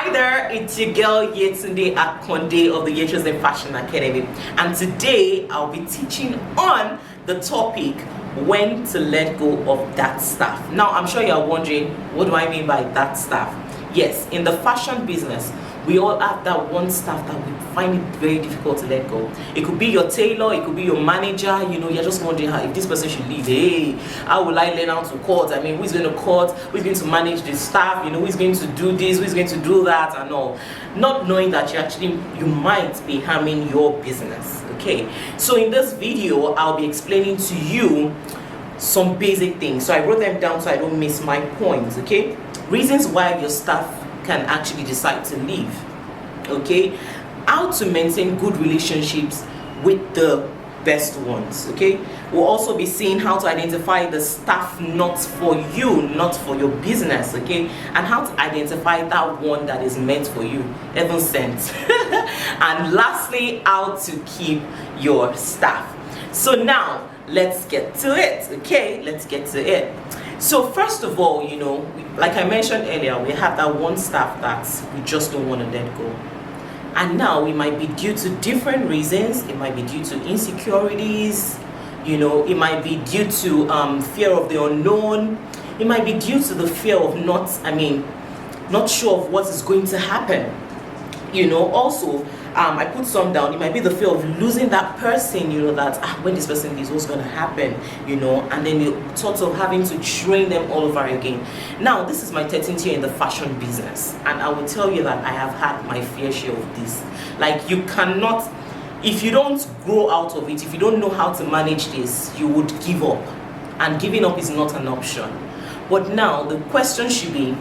Hi there, it's your girl Yetunde Akonde of the Yetunde Fashion Academy, and today I'll be teaching on the topic when to let go of that stuff. Now I'm sure you're wondering, what do I mean by that stuff? Yes, in the fashion business we all have that one stuff that we find it very difficult to let go. It could be your tailor, it could be your manager. You're just wondering how if this person should leave. Hey, how will I learn how to cut? I mean, who's going to cut? Who's going to manage the staff? Who's going to do this? Who's going to do that? And all, not knowing that you might be harming your business. Okay, so in this video I'll be explaining to you some basic things. So I wrote them down so I don't miss my points. Okay, reasons why your staff can actually decide to leave. Okay, how to maintain good relationships with the best ones. Okay, we'll also be seeing how to identify the staff not for you, not for your business. Okay, and how to identify that one that is meant for you, heaven sent. And lastly, how to keep your staff. So now let's get to it. Okay, let's get to it. So first of all, like I mentioned earlier, we have that one staff that we just don't want to let go. And now it might be due to different reasons. It might be due to insecurities, it might be due to fear of the unknown. It might be due to the fear of not sure of what is going to happen. Also, I put some down. It might be the fear of losing that person, that when this person leaves, what's going to happen, and then you thought of having to train them all over again. Now, this is my 13th year in the fashion business, and I will tell you that I have had my fair share of this. Like, you cannot, if you don't grow out of it, if you don't know how to manage this, you would give up, and giving up is not an option. But now, the question should be,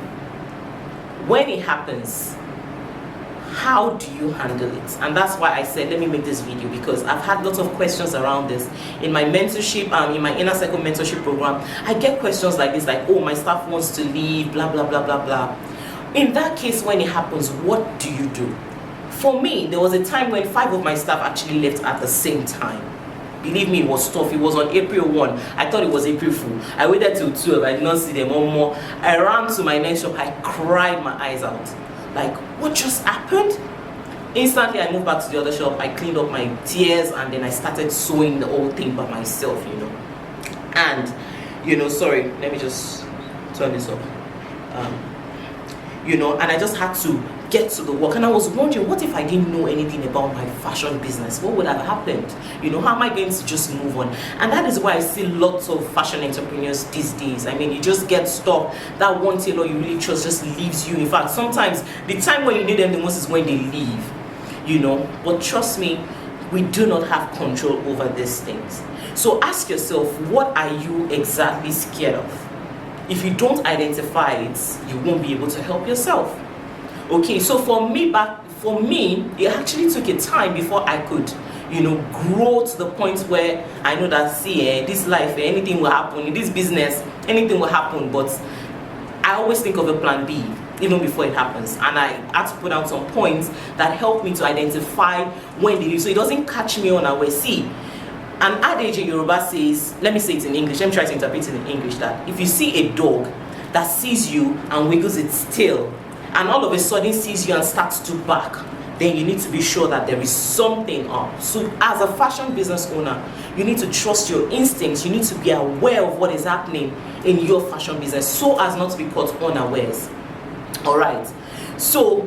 when it happens, how do you handle it? And that's why I said let me make this video, because I've had lots of questions around this in my mentorship, in my inner circle mentorship program. I get questions like this, like, oh, my staff wants to leave, blah blah blah blah blah. In that case, when it happens, what do you do? For me, there was a time when 5 of my staff actually left at the same time. Believe me, it was tough. It was on April 1. I thought it was April Fool. I waited till 12. I did not see them one more. I ran to my next shop. I cried my eyes out. Like, what just happened? Instantly I moved back to the other shop. I cleaned up my tears, and then I started sewing the whole thing by myself, and sorry, let me just turn this up. And I just had to get to the work, and I was wondering, what if I didn't know anything about my fashion business? What would have happened? How am I going to just move on? And that is why I see lots of fashion entrepreneurs these days. I mean, you just get stuck. That one tailor you really trust just leaves you. In fact, sometimes the time when you need them the most is when they leave. But trust me, we do not have control over these things. So ask yourself, what are you exactly scared of? If you don't identify it, you won't be able to help yourself. Okay, so for me, it actually took a time before I could, grow to the point where I know that, this life, anything will happen. In this business, anything will happen. But I always think of a plan B, even before it happens. And I had to put out some points that helped me to identify when they leave, so it doesn't catch me unaware. See, an adage in Yoruba says, let me say it in English, let me try to interpret it in English, that if you see a dog that sees you and wiggles its tail, and all of a sudden sees you and starts to bark, then you need to be sure that there is something up. So as a fashion business owner, you need to trust your instincts. You need to be aware of what is happening in your fashion business so as not to be caught unawares. Alright, so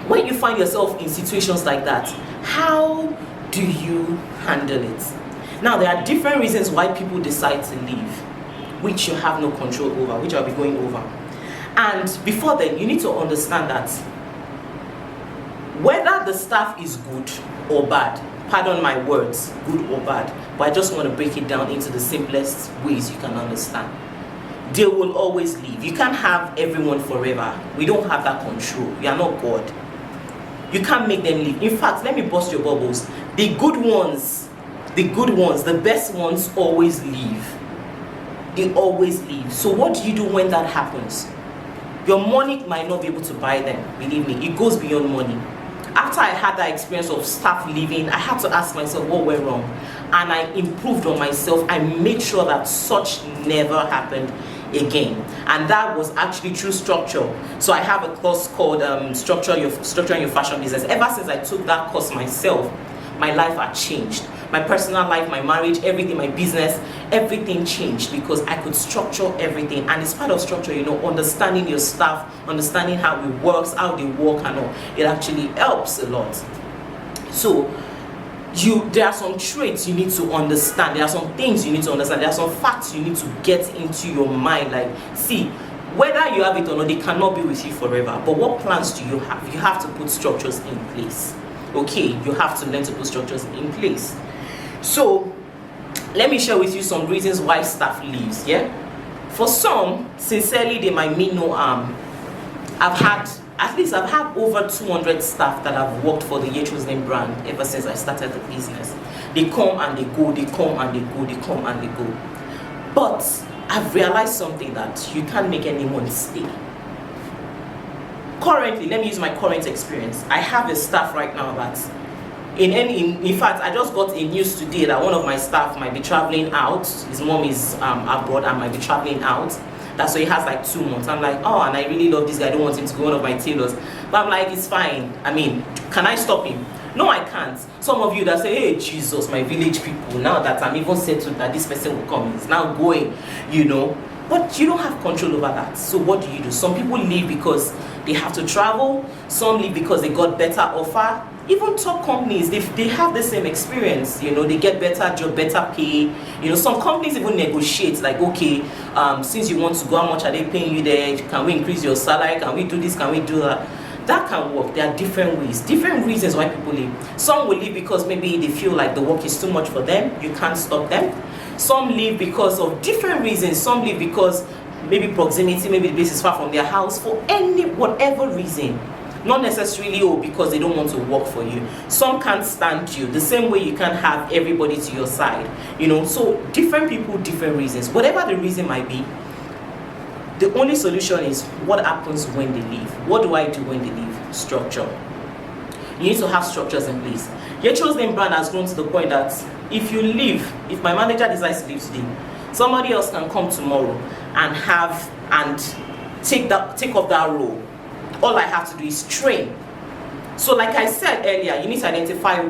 when you find yourself in situations like that, how do you handle it? Now, there are different reasons why people decide to leave, which you have no control over, which I'll be going over. And before then, you need to understand that whether the staff is good or bad, pardon my words, good or bad, but I just want to break it down into the simplest ways you can understand. They will always leave. You can't have everyone forever. We don't have that control. We are not God. You can't make them leave. In fact, let me burst your bubbles. The good ones, the best ones always leave. They always leave. So what do you do when that happens? Your money might not be able to buy them. Believe me, it goes beyond money. After I had that experience of staff leaving, I had to ask myself what went wrong. And I improved on myself. I made sure that such never happened again, and that was actually through structure. So I have a course called structuring your fashion business. Ever since I took that course myself, my life had changed. My personal life, my marriage, everything, my business, everything changed because I could structure everything. And it's part of structure, you know, understanding your staff, understanding how it works, how they work and all. It actually helps a lot. So there are some traits you need to understand. There are some things you need to understand. There are some facts you need to get into your mind. Like, see, whether you have it or not, they cannot be with you forever. But what plans do you have? You have to put structures in place. Okay, you have to learn to put structures in place. So let me share with you some reasons why staff leaves. Yeah, for some, sincerely, they might mean no harm. I've had over 200 staff that have worked for the Yecho's Name brand ever since I started the business. They come and they go, they come and they go, they come and they go. But I've realized something, that you can't make anyone stay. Currently, let me use my current experience. I have a staff right now that in fact, I just got a news today that one of my staff might be traveling out. His mom is abroad and might be traveling out. That's why he has like 2 months. I'm like, oh, and I really love this guy. I don't want him to be one of my tailors. But I'm like, it's fine. I mean, can I stop him? No, I can't. Some of you that say, hey, Jesus, my village people, now that I'm even settled that this person will come, he's now going, you know. But you don't have control over that. So what do? Some people leave because they have to travel. Some leave because they got better offer. Even top companies, they have the same experience, you know, they get better job, better pay. You know, some companies even negotiate, like, okay, since you want to go, how much are they paying you there? Can we increase your salary? Can we do this? Can we do that? That can work. There are different ways, different reasons why people leave. Some will leave because maybe they feel like the work is too much for them. You can't stop them. Some leave because of different reasons. Some leave because maybe proximity, maybe the place is far from their house, for whatever reason. Not necessarily because they don't want to work for you. Some can't stand you. The same way you can't have everybody to your side. You know, so different people, different reasons. Whatever the reason might be, the only solution is what happens when they leave. What do I do when they leave? Structure. You need to have structures in place. Your Yecho's Name brand has grown to the point that if you leave, if my manager decides to leave today, somebody else can come tomorrow and take off that role. All I have to do is train. So like I said earlier, you need to identify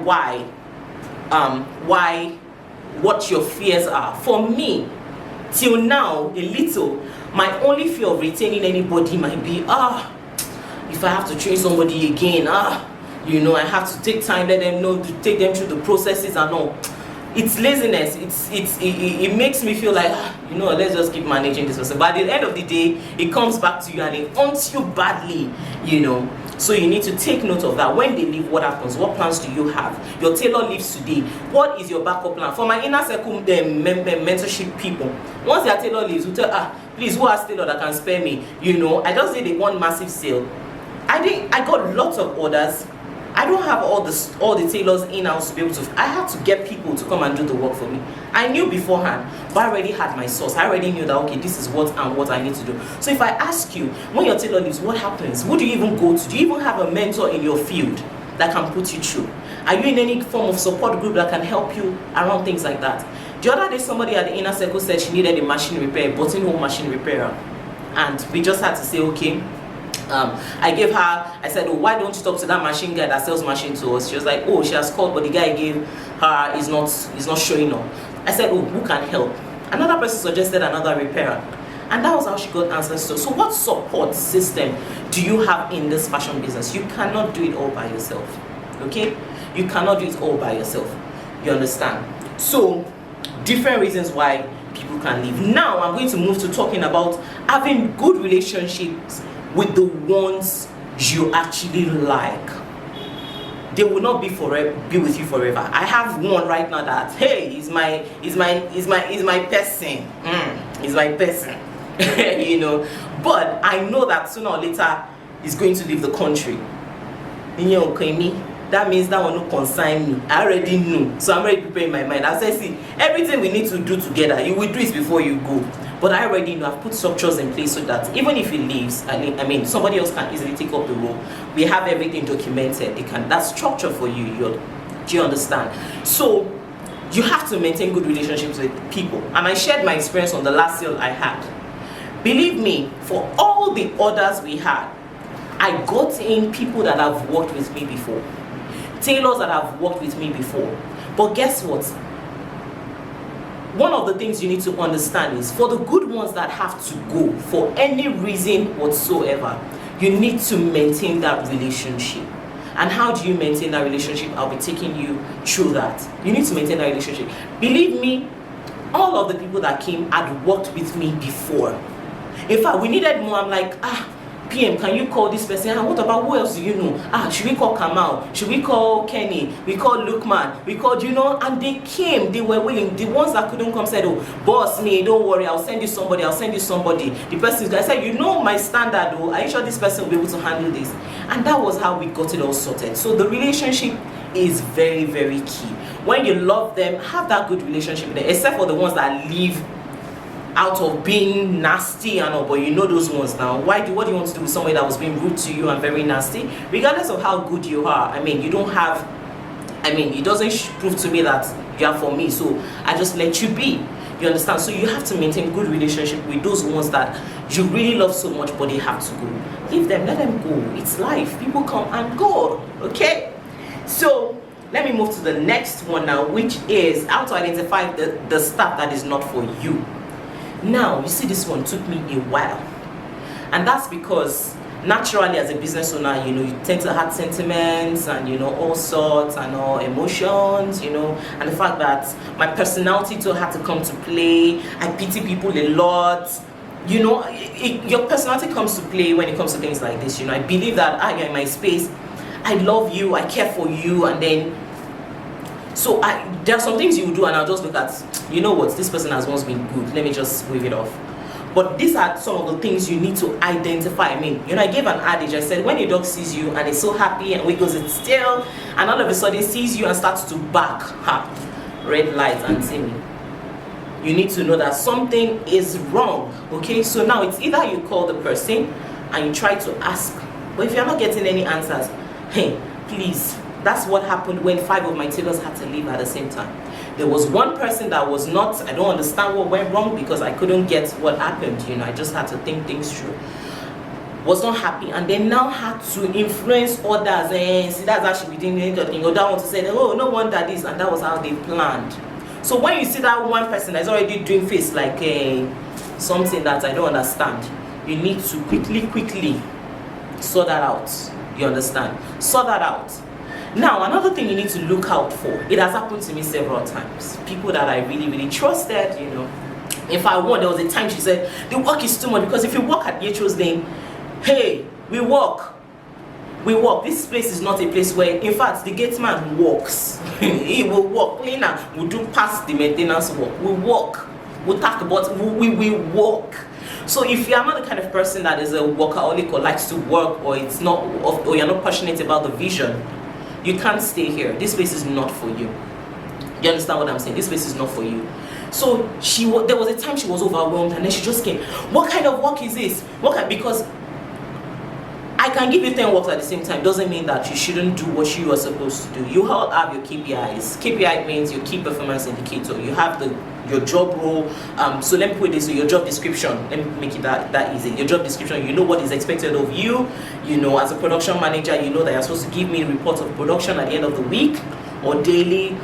what your fears are. For me, till now, a little, my only fear of retaining anybody might be, if I have to train somebody again, you know, I have to take time, let them know, to take them through the processes and all. It's laziness. It makes me feel like, you know, let's just keep managing this person. But at the end of the day, it comes back to you and it haunts you badly, you know. So you need to take note of that. When they leave, what happens? What plans do you have? Your tailor leaves today. What is your backup plan? For my inner circle mentorship people, once their tailor leaves, we tell, please, who has tailor that can spare me? You know, I just did one massive sale. I got lots of orders. I don't have all the tailors in-house to be able to. I had to get people to come and do the work for me. I knew beforehand, but I already had my source. I already knew that, okay, this is what I need to do. So if I ask you, when your tailor leaves, what happens? Who do you even go to? Do you even have a mentor in your field that can put you through? Are you in any form of support group that can help you around things like that? The other day, somebody at the inner circle said she needed a machine repair, a buttonhole machine repairer. And we just had to say, okay. I said, oh, why don't you talk to that machine guy that sells machine to us? She was like, oh, she has called, but the guy gave her is not showing up. I said, oh, who can help? Another person suggested another repairer, and that was how she got answers to. So what support system do you have in this fashion business? You cannot do it all by yourself. Okay, you cannot do it all by yourself. You understand? So different reasons why people can leave. Now I'm going to move to talking about having good relationships with the ones you actually like. They will not be with you forever. I have one right now that, hey, he's my person. He's my person. You know. But I know that sooner or later he's going to leave the country. You know, okay, that means that will not consign me. I already know. So I'm already preparing my mind. I say, see, everything we need to do together, you will do it before you go. But I already know, I've put structures in place so that even if he leaves, I mean, somebody else can easily take up the role. We have everything documented. That's structure for you. Do you understand? So you have to maintain good relationships with people. And I shared my experience on the last sale I had. Believe me, for all the orders we had, I got in people that have worked with me before, tailors that have worked with me before. But guess what? One of the things you need to understand is, for the good ones that have to go for any reason whatsoever, you need to maintain that relationship. And how do you maintain that relationship? I'll be taking you through that. You need to maintain that relationship. Believe me, all of the people that came had worked with me before. In fact, we needed more. I'm like, PM, can you call this person? What about, who else do you know? Should we call Kamal? Should we call Kenny? We called Lukman. We called, and they came. They were willing. The ones that couldn't come said, oh, boss, me, don't worry, I'll send you somebody. The person, I said, my standard, are you sure this person will be able to handle this? And that was how we got it all sorted. So the relationship is very, very key. When you love them, have that good relationship with them, except for the ones that leave out of being nasty and all, but those ones now. What do you want to do with somebody that was being rude to you and very nasty? Regardless of how good you are, you don't have, it doesn't prove to me that you are for me, so I just let you be. You understand? So you have to maintain good relationship with those ones that you really love so much, but they have to go. Leave them, let them go. It's life. People come and go. Okay? So let me move to the next one now, which is how to identify the stuff that is not for you. Now, you see, this one took me a while, and that's because naturally, as a business owner, you tend to have sentiments and all sorts and all emotions, and the fact that my personality too had to come to play. I pity people a lot. Your personality comes to play when it comes to things like this. I believe that you're in my space, I love you, I care for you, and then so there are some things you do and I'll just look at, what, this person has once been good, let me just wave it off. But these are some of the things you need to identify. I gave an adage. I said, when a dog sees you and is so happy and wiggles its tail and all of a sudden sees you and starts to bark, red light and me. You need to know that something is wrong. Okay, so now it's either you call the person and you try to ask, but if you're not getting any answers, hey, please. That's what happened when 5 of my tailors had to leave at the same time. There was one person that was not, I don't understand what went wrong because I couldn't get what happened, I just had to think things through. Was not happy, and then now had to influence others, and see, that's actually doing anything, or that one to say, oh, no wonder this, and that was how they planned. So when you see that one person that's already doing face like something that I don't understand, you need to quickly sort that out. You understand? Sort that out. Now, another thing you need to look out for, it has happened to me several times. People that I really trusted, If I won, there was a time she said, the work is too much, because if you work at Yecho's name, hey, we work. This place is not a place where, in fact, the gate man walks. He will walk. Cleaner will do past the maintenance work. We walk. We'll talk about, we walk. So if you are not the kind of person that is a workaholic or likes to work, or you're not passionate about the vision, you can't stay here. This place is not for you. You understand what I'm saying? This place is not for you. So there was a time she was overwhelmed, and then she just came. What kind of work is this? Because I can give you 10 works at the same time. Doesn't mean that you shouldn't do what you are supposed to do. You all have your KPIs. KPI means your key performance indicator. You have your job role. So let me put this, so your job description. Let me make it that easy. Your job description, you know what is expected of you. As a production manager, you know that you're supposed to give me reports of production at the end of the week or daily.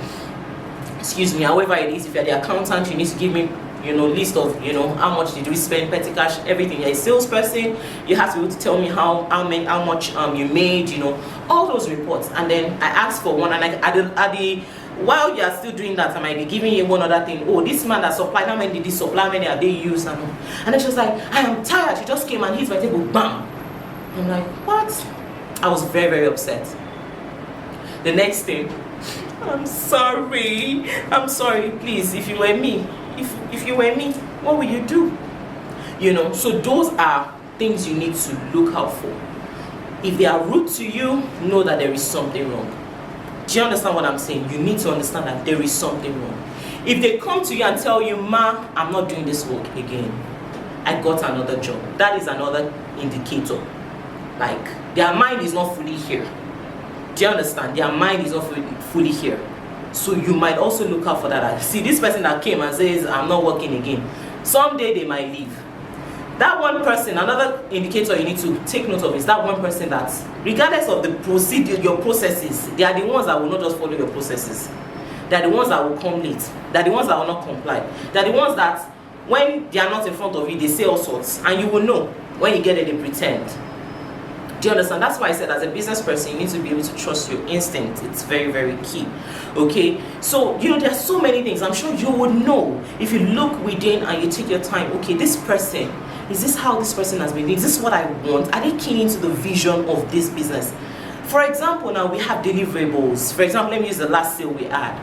Excuse me, however it is. If you're the accountant, you need to give me list of how much did we spend, petty cash, everything. You're a salesperson, you have to be able to tell me how much you made, all those reports. And then I asked for one, and while you are still doing that, I might be giving you one other thing. Oh, this man that supplied, how many did this supply, how many have they used? And then she was like, I am tired. She just came and hit my table, bam. I'm like, what? I was very upset. The next thing, I'm sorry, please, if you were me, if you were me, what would you do? So those are things you need to look out for. If they are rude to you, know that there is something wrong. Do you understand what I'm saying? You need to understand that there is something wrong. If they come to you and tell you, ma, I'm not doing this work again, I got another job, that is another indicator. Like, their mind is not fully here. Do you understand? Their mind is not fully here. So you might also look out for that. See, this person that came and says, I'm not working again, someday they might leave. That one person, another indicator you need to take note of is that one person that, regardless of the procedure, your processes, they are the ones that will not just follow your processes. They are the ones that will come late. They are the ones that will not comply. They are the ones that, when they are not in front of you, they say all sorts, and you will know. When you get it, they pretend. Do you understand? That's why I said, as a business person, you need to be able to trust your instinct. It's very, very key. Okay, so there's so many things. I'm sure you would know if you look within and you take your time. Okay, this person, is this how this person has been? Is this what I want? Are they keen into the vision of this business? For example, now we have deliverables. For example, let me use the last sale we had.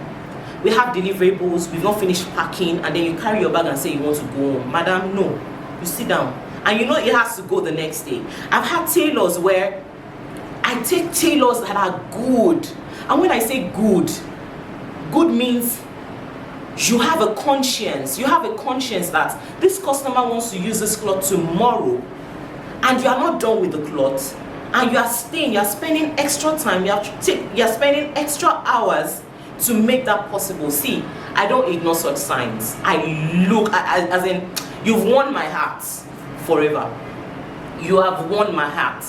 We have deliverables, we've not finished packing, and then you carry your bag and say you want to go home. Madam, no. You sit down. And it has to go the next day. I've had tailors where I take tailors that are good. And when I say good, good means you have a conscience. You have a conscience that this customer wants to use this cloth tomorrow, and you are not done with the cloth, and you are spending extra time, you are spending extra hours to make that possible. See, I don't ignore such signs. I look, as in, you've won my heart forever. You have won my heart.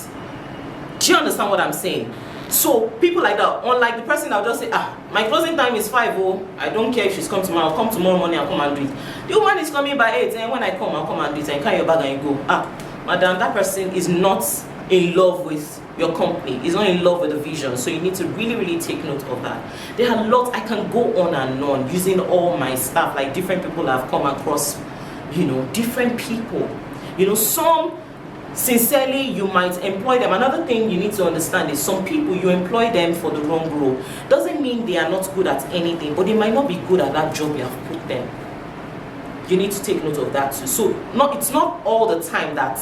Do you understand what I'm saying? So people like that, unlike the person that'll just say, my closing time is 5, I don't care if she's come tomorrow, I'll come tomorrow morning, I'll come and do it. The woman is coming by 8, and when I come, I'll come and do it, and you carry your bag and you go. Madam, that person is not in love with your company, is not in love with the vision. So you need to really, really take note of that. There are lots, I can go on and on using all my stuff, like different people I've come across, different people. Some sincerely you might employ them. Another thing you need to understand is some people, you employ them for the wrong role. Doesn't mean they are not good at anything, but they might not be good at that job you have put them. You need to take note of that too. So it's not all the time that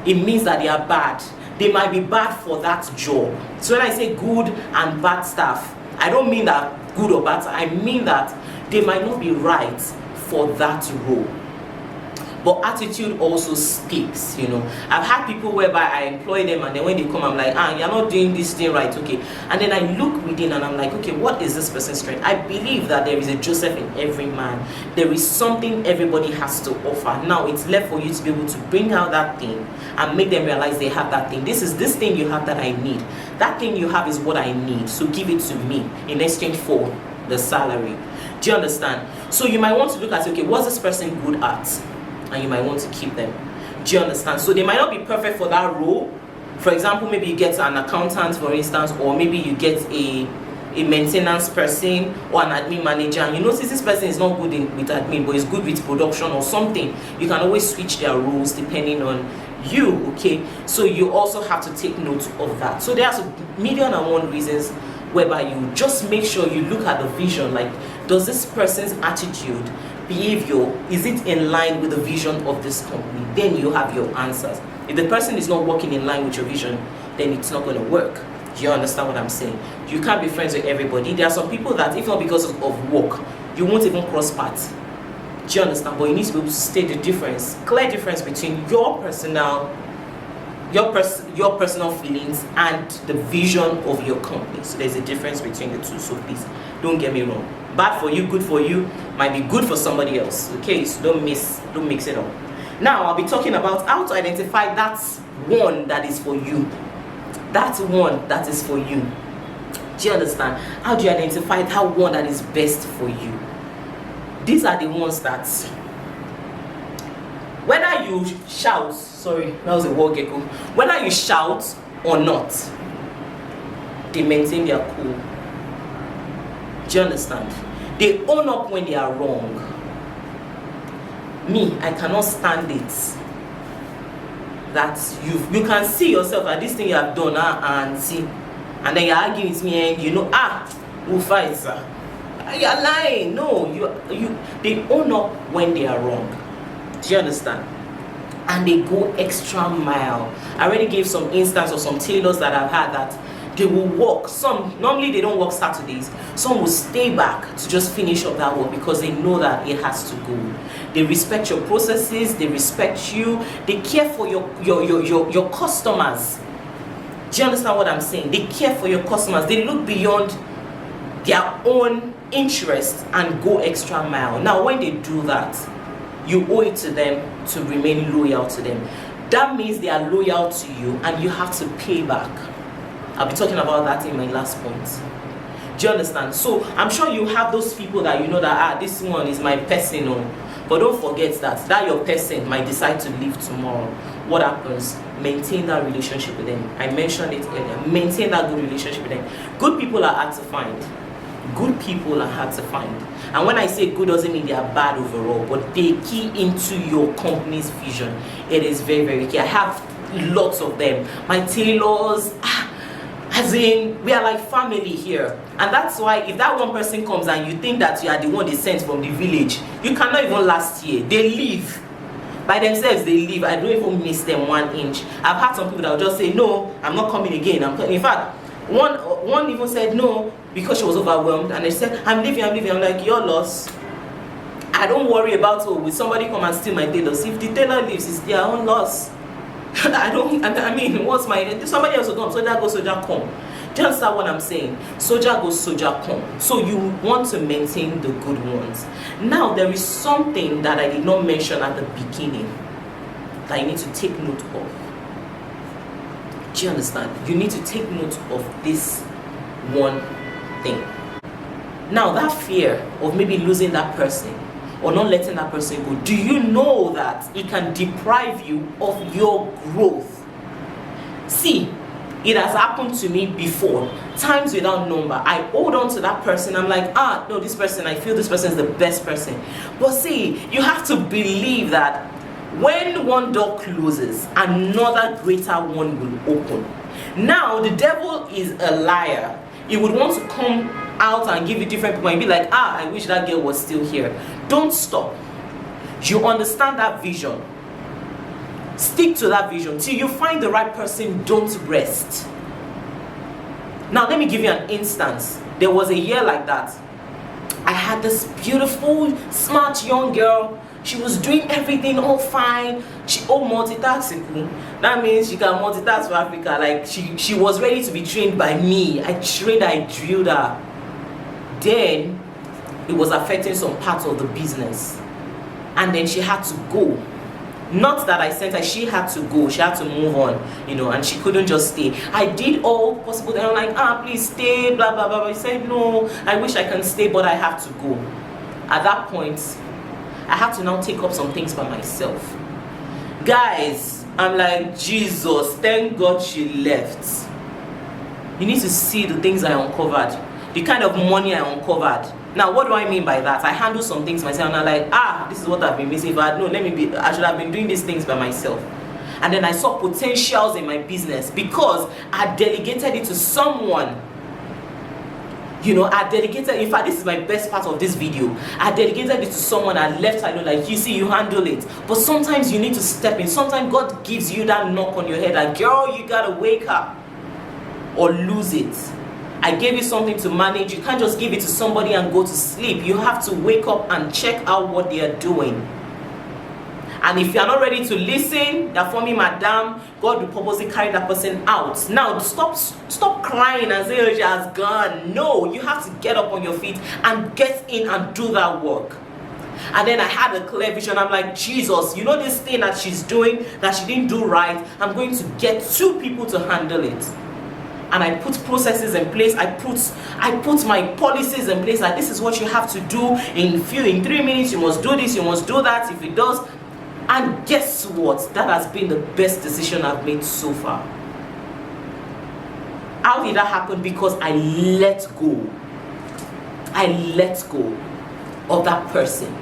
it means that they are bad. They might be bad for that job. So when I say good and bad stuff, I don't mean that good or bad. I mean that they might not be right for that role. But attitude also speaks, I've had people whereby I employ them, and then when they come, I'm like, you're not doing this thing right, okay. And then I look within and I'm like, okay, what is this person's strength? I believe that there is a Joseph in every man. There is something everybody has to offer. Now it's left for you to be able to bring out that thing and make them realize they have that thing. This thing you have that I need. That thing you have is what I need. So give it to me in exchange for the salary. Do you understand? So you might want to look at, okay, what's this person good at? And you might want to keep them. Do you understand? So they might not be perfect for that role. For example, maybe you get an accountant, for instance, or maybe you get a maintenance person or an admin manager, and you notice this person is not good with admin, but is good with production or something. You can always switch their roles depending on you, okay? So you also have to take note of that. So there's a million and one reasons whereby you just make sure you look at the vision, like, does this person's attitude, behavior, is it in line with the vision of this company? Then you have your answers. If the person is not working in line with your vision, then it's not going to work. Do you understand what I'm saying? You can't be friends with everybody. There are some people that, if not because of work, you won't even cross paths. Do you understand? But you need to be able to state the difference, clear difference between your personal feelings and the vision of your company. So there's a difference between the two. So please, don't get me wrong. Bad for you, good for you, might be good for somebody else. Okay, so don't mix it up. Now I'll be talking about how to identify that one that is for you. That one that is for you. Do you understand? How do you identify that one that is best for you? These are the ones that, whether you shout, sorry, that was a word gecko. Whether you shout or not, they maintain their cool. Do you understand? They own up when they are wrong. Me, I cannot stand it. That you can see yourself at this thing you have done and see, and then you're arguing with me and we'll fight, sir. You're lying. No, they own up when they are wrong. Do you understand? And they go extra mile. I already gave some instance of some tailors that I've had that they will work. Some, normally they don't work Saturdays. Some will stay back to just finish up that work because they know that it has to go. They respect your processes, they respect you, they care for your customers. Do you understand what I'm saying? They care for your customers. They look beyond their own interest and go extra mile. Now when they do that, you owe it to them to remain loyal to them. That means they are loyal to you and you have to pay back. I'll be talking about that in my last point. Do you understand? So I'm sure you have those people that you know that this one is my person, but don't forget that your person might decide to leave tomorrow. What happens? Maintain that relationship with them. I mentioned it earlier. Maintain that good relationship with them. Good people are hard to find. Good people are hard to find. And when I say good, doesn't mean they are bad overall, but they key into your company's vision. It is very, very key. I have lots of them. My tailors, as in, we are like family here. And that's why if that one person comes and you think that you are the one they sent from the village, you cannot even last here. They leave. By themselves, they leave. I don't even miss them 1 inch. I've had some people that will just say, no, I'm not coming again. In fact, one even said no because she was overwhelmed, and they said, I'm leaving. I'm like, your loss. I don't worry about, will somebody come and steal my tailors? If the tailor leaves, it's their own loss. I mean, what's my, somebody else will come, soldier go, soldier come. Do you understand what I'm saying? Soldier go, soldier come. So you want to maintain the good ones. Now, there is something that I did not mention at the beginning that you need to take note of. Do you understand? You need to take note of this one thing. Now, that fear of maybe losing that person or not letting that person go, do you know that it can deprive you of your growth? See, it has happened to me before, times without number. I hold on to that person. I'm like, no, this person, I feel this person is the best person. But see, you have to believe that when one door closes, another greater one will open. Now, the devil is a liar. He would want to come out and give you different people and be like, I wish that girl was still here. Don't stop. You understand that vision. Stick to that vision till you find the right person. Don't rest. Now, let me give you an instance. There was a year like that. I had this beautiful, smart young girl. She was doing everything all fine. She multitasking. That means she can multitask for Africa. Like she was ready to be trained by me. I drilled her. Then it was affecting some parts of the business. And then she had to go. Not that I sent her, she had to go. She had to move on, and she couldn't just stay. I did all possible. And I'm like, please stay, blah, blah, blah. I said, no, I wish I can stay, but I have to go. At that point, I had to now take up some things by myself. Guys, I'm like, Jesus, thank God she left. You need to see the things I uncovered. The kind of money I uncovered. Now, what do I mean by that? I handle some things myself and I'm like, this is what I've been missing. But I should have been doing these things by myself. And then I saw potentials in my business because I delegated it to someone. I delegated, in fact, this is my best part of this video. I delegated it to someone. I left her alone, like, you see, you handle it. But sometimes you need to step in. Sometimes God gives you that knock on your head, like, girl, you gotta wake up or lose it. I gave you something to manage. You can't just give it to somebody and go to sleep. You have to wake up and check out what they are doing. And if you are not ready to listen, that for me, madam, God will purposely carry that person out. Now, stop crying and say, oh, she has gone. No, you have to get up on your feet and get in and do that work. And then I had a clear vision. I'm like, Jesus, this thing that she's doing that she didn't do right, I'm going to get 2 people to handle it. And I put processes in place. I put my policies in place that this is what you have to do in 3 minutes. You must do this, you must do that. If it does, and guess what? That has been the best decision I've made so far. How did that happen? Because I let go. I let go of that person.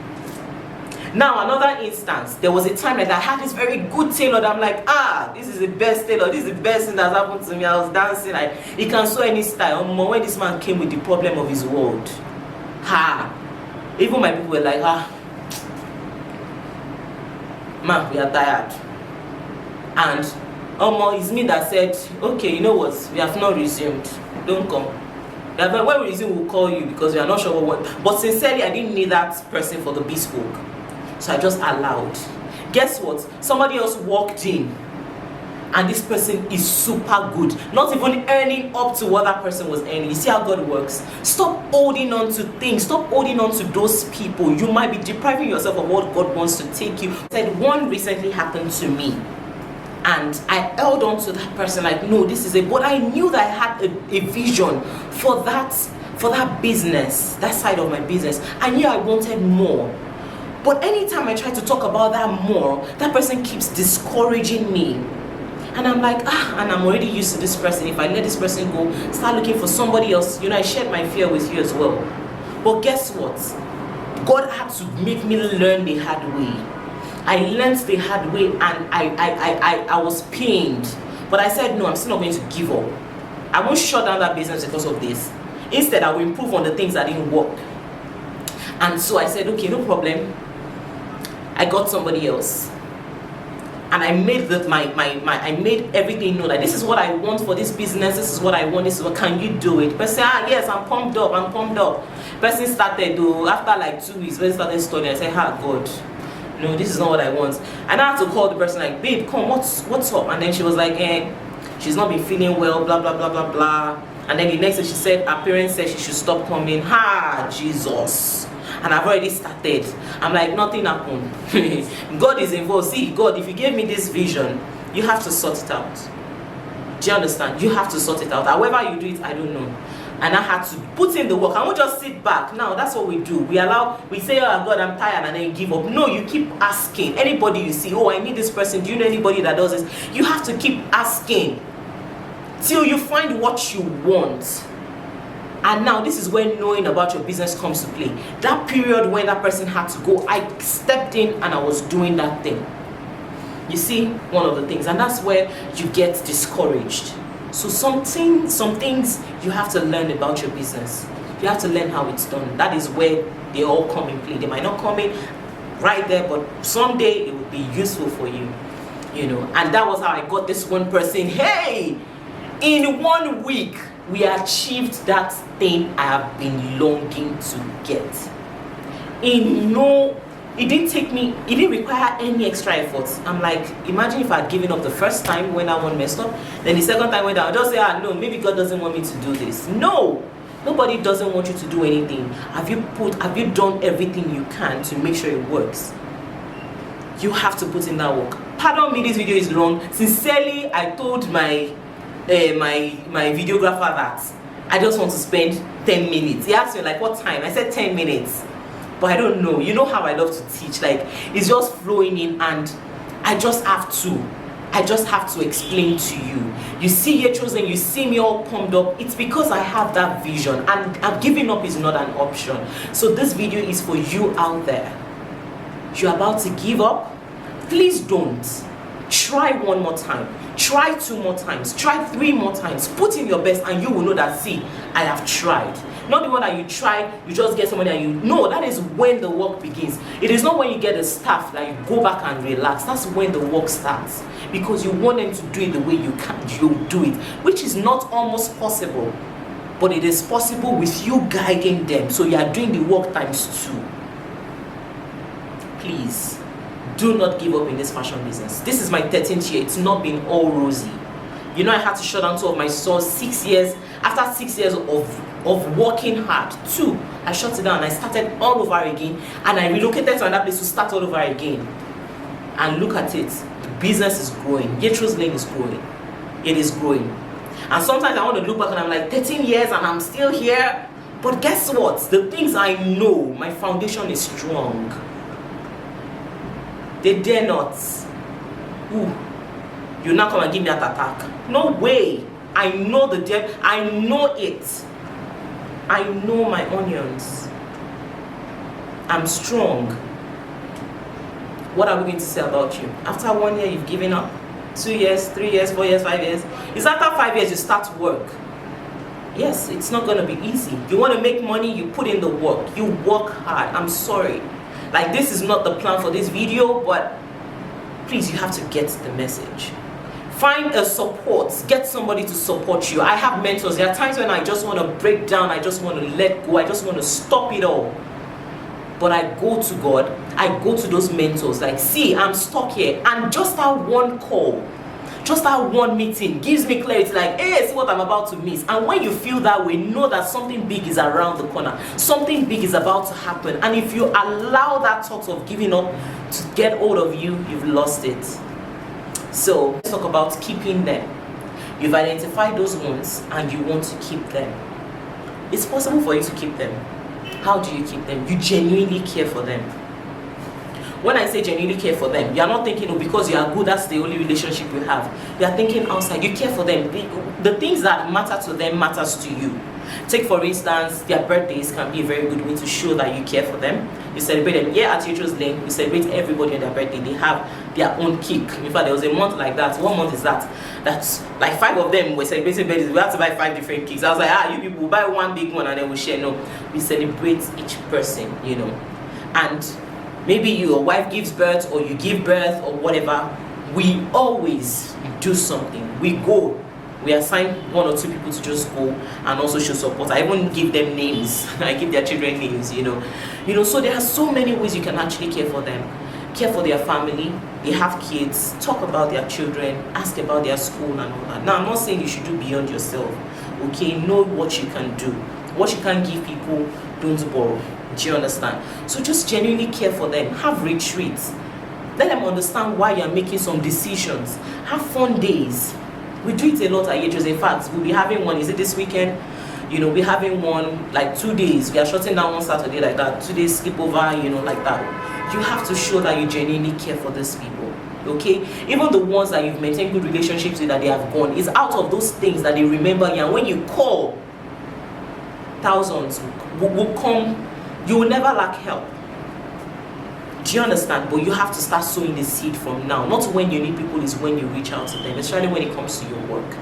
Now, another instance, there was a time that I had this very good tailor that I'm like, this is the best tailor, this is the best thing that's happened to me. I was dancing, he can sew any style. When this man came with the problem of his world, even my people were like, man, we are tired. And it's me that said, okay, you know what, we have not resumed, don't come. When we resume, we'll call you because we are not sure what. But sincerely, I didn't need that person for the bespoke. So I just allowed. Guess what? Somebody else walked in and this person is super good, not even earning up to what that person was earning. You see how God works? Stop holding on to things. Stop holding on to those people. You might be depriving yourself of what God wants to take you. Said one recently happened to me, and I held on to that person like, no, this is it. But I knew that I had a vision for that business, that side of my business. I knew I wanted more. But anytime I try to talk about that more, that person keeps discouraging me. And I'm like, and I'm already used to this person. If I let this person go, start looking for somebody else. You know, I shared my fear with you as well. But guess what? God had to make me learn the hard way. I learned the hard way, and I was pained. But I said, no, I'm still not going to give up. I won't shut down that business because of this. Instead, I will improve on the things that didn't work. And so I said, okay, no problem. I got somebody else, and I made that I made everything know that this is what I want for this business. This is what I want. This is what, can you do it? Person, yes, I'm pumped up. Person started though, after like 2 weeks. Person started studying. I said, God, no, this is not what I want. And I had to call the person like, babe, come, what's up? And then she was like, she's not been feeling well, blah blah blah blah blah. And then the next day she said her parents said she should stop coming. Jesus. And I've already started. I'm like, nothing happened. God is involved. See, God, if you gave me this vision, you have to sort it out. Do you understand? You have to sort it out. However you do it, I don't know. And I had to put in the work. I won't just sit back. Now, that's what we do. We say, oh God, I'm tired, and then give up. No, you keep asking. Anybody you see, oh, I need this person. Do you know anybody that does this? You have to keep asking till you find what you want. And now this is when knowing about your business comes to play. That period when that person had to go, I stepped in and I was doing that thing. You see, one of the things, and that's where you get discouraged. So some things you have to learn about your business. You have to learn how it's done. That is where they all come in play. They might not come in right there, but someday it will be useful for you. You know, and that was how I got this one person. Hey, in 1 week, we achieved that thing I have been longing to get. It didn't require any extra effort. I'm like, imagine if I had given up the first time when that one messed up, then the second time when I just say, no, maybe God doesn't want me to do this. No, nobody doesn't want you to do anything. Have you done everything you can to make sure it works? You have to put in that work. Pardon me, this video is long. Sincerely, I told my videographer that I just want to spend 10 minutes. He asked me like, what time? I said 10 minutes. But I don't know. You know how I love to teach. Like, it's just flowing in, and I just have to explain to you. You see your chosen, you see me all pumped up. It's because I have that vision, and giving up is not an option. So this video is for you out there. You're about to give up? Please don't. Try one more time. Try 2 more times. Try 3 more times. Put in your best, and you will know that, see, I have tried. Not the one that you try, you just get somebody and you know. That is when the work begins. It is not when you get the staff that you go back and relax. That's when the work starts, because you want them to do it the way you do it, which is not almost possible, but it is possible with you guiding them. So you are doing the work times 2. Please do not give up in this fashion business. This is my 13th year. It's not been all rosy. You know, I had to shut down 2 of my stores 6 years. After 6 years of working hard, 2, I shut it down. I started all over again, and I relocated to another place to start all over again. And look at it. The business is growing. Yetro's Lane is growing. It is growing. And sometimes I want to look back and I'm like, 13 years and I'm still here. But guess what? The things I know, my foundation is strong. They dare not. Ooh, you now come and give me that attack. No way. I know the devil. I know it. I know my onions. I'm strong. What are we going to say about you? After 1 year, you've given up. 2 years, 3 years, 4 years, 5 years. It's after 5 years you start work. Yes, it's not going to be easy. You want to make money, you put in the work. You work hard. I'm sorry. Like, this is not the plan for this video, but please, you have to get the message. Find a support. Get somebody to support you. I have mentors. There are times when I just want to break down. I just want to let go. I just want to stop it all. But I go to God. I go to those mentors. Like, see, I'm stuck here. And just that one call, Just that one meeting gives me clarity, like, hey, see what I'm about to miss. And when you feel that way, know that something big is around the corner. Something big is about to happen. And if you allow that thought of giving up to get hold of you, you've lost it. So let's talk about keeping them. You've identified those ones and you want to keep them. It's possible for you to keep them. How do you keep them? You genuinely care for them. When I say genuinely care for them, you are not thinking, oh, because you are good, that's the only relationship you have. You are thinking outside. You care for them. The things that matter to them matters to you. Take for instance, their birthdays can be a very good way to show that you care for them. You celebrate them. Here at Yacho's Lane, we celebrate everybody on their birthday. They have their own cake. In fact, there was a month like that. One month is that. That's like 5 of them were celebrating birthdays. We had to buy 5 different cakes. I was like, you people buy one big one and then we share. No, we celebrate each person, And maybe your wife gives birth or you give birth or whatever. We always do something. We go. We assign 1 or 2 people to just go and also show support. I even give them names. I give their children names, So there are so many ways you can actually care for them. Care for their family. They have kids. Talk about their children. Ask about their school and all that. Now, I'm not saying you should do beyond yourself. Okay? Know what you can do. What you can give people, don't borrow. Do you understand? So just genuinely care for them. Have retreats. Let them understand why you're making some decisions. Have fun days. We do it a lot at Yacho's. In fact, we'll be having one. Is it this weekend? We're having one like 2 days. We are shutting down one Saturday like that. 2 days sleepover, like that. You have to show that you genuinely care for these people. Okay? Even the ones that you've maintained good relationships with that they have gone. It's out of those things that they remember you. And when you call, thousands will come. You will never lack help. Do you understand? But you have to start sowing the seed from now. Not when you need people, is when you reach out to them, especially when it comes to your work.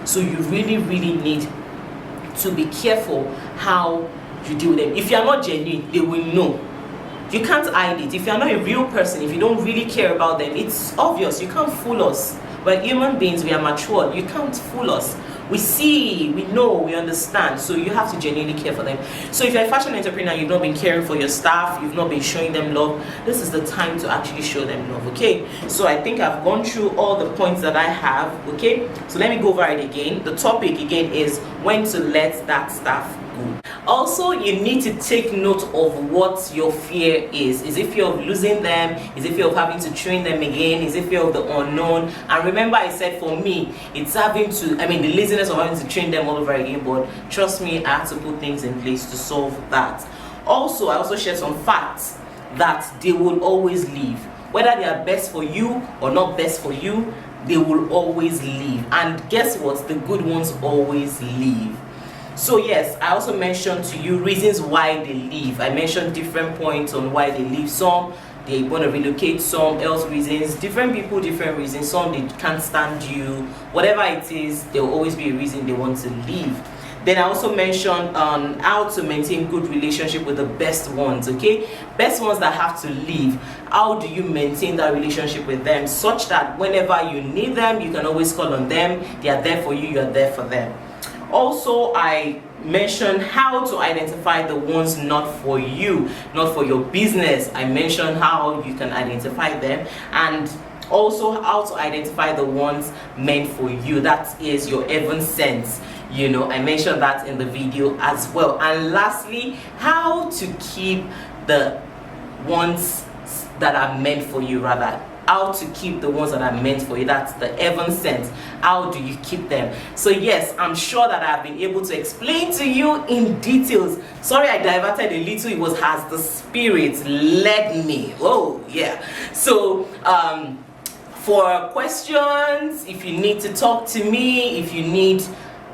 So you really, really need to be careful how you deal with them. If you are not genuine, they will know. You can't hide it. If you are not a real person, if you don't really care about them, it's obvious. You can't fool us. We're human beings, we are mature. You can't fool us. We see, we know, we understand. So you have to genuinely care for them. So if you're a fashion entrepreneur, you've not been caring for your staff, you've not been showing them love, this is the time to actually show them love, okay? So I think I've gone through all the points that I have, okay? So let me go over it again. The topic again is when to let that staff go. Also, you need to take note of what your fear is. Is it fear of losing them? Is it fear of having to train them again? Is it fear of the unknown? And remember, I said for me, it's the laziness of having to train them all over again. But trust me, I have to put things in place to solve that. Also, I also shared some facts that they will always leave. Whether they are best for you or not best for you, they will always leave. And guess what? The good ones always leave. So yes, I also mentioned to you reasons why they leave. I mentioned different points on why they leave. Some they want to relocate, some else reasons. Different people, different reasons. Some they can't stand you. Whatever it is, there will always be a reason they want to leave. Then I also mentioned how to maintain good relationship with the best ones, okay? Best ones that have to leave. How do you maintain that relationship with them such that whenever you need them, you can always call on them. They are there for you, you are there for them. Also, I mentioned how to identify the ones not for you, not for your business. I mentioned how you can identify them, and also how to identify the ones meant for you. That is your heaven sense. I mentioned that in the video as well. And lastly, how to keep the ones that are meant for you, rather. How to keep the ones that are meant for you. That's the heaven sent. How do you keep them? So yes, I'm sure that I've been able to explain to you in details. Sorry I diverted a little. It was as the Spirit led me. Oh yeah. So for questions, if you need to talk to me, if you need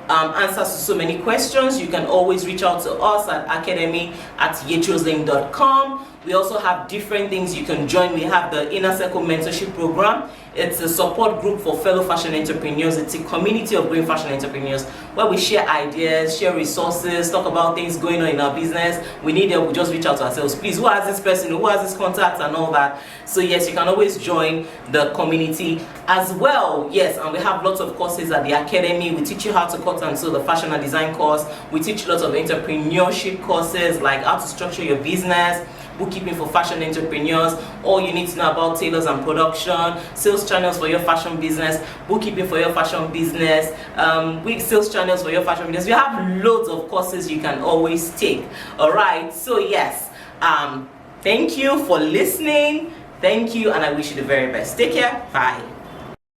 answers to so many questions, you can always reach out to us at academy@yachoslane.com. We also have different things you can join. We have the Inner Circle Mentorship Program. It's a support group for fellow fashion entrepreneurs. It's a community of growing fashion entrepreneurs where we share ideas, share resources, talk about things going on in our business. We need help, we just reach out to ourselves. Please, who has this person, who has this contact and all that. So yes, you can always join the community as well. Yes, and we have lots of courses at the Academy. We teach you how to cut and sew, the fashion and design course. We teach lots of entrepreneurship courses like how to structure your business, bookkeeping for fashion entrepreneurs, all you need to know about tailors and production, sales channels for your fashion business, bookkeeping for your fashion business, week sales channels for your fashion business. We have loads of courses you can always take. All right, so yes, thank you for listening. Thank you, and I wish you the very best. Take care. Bye.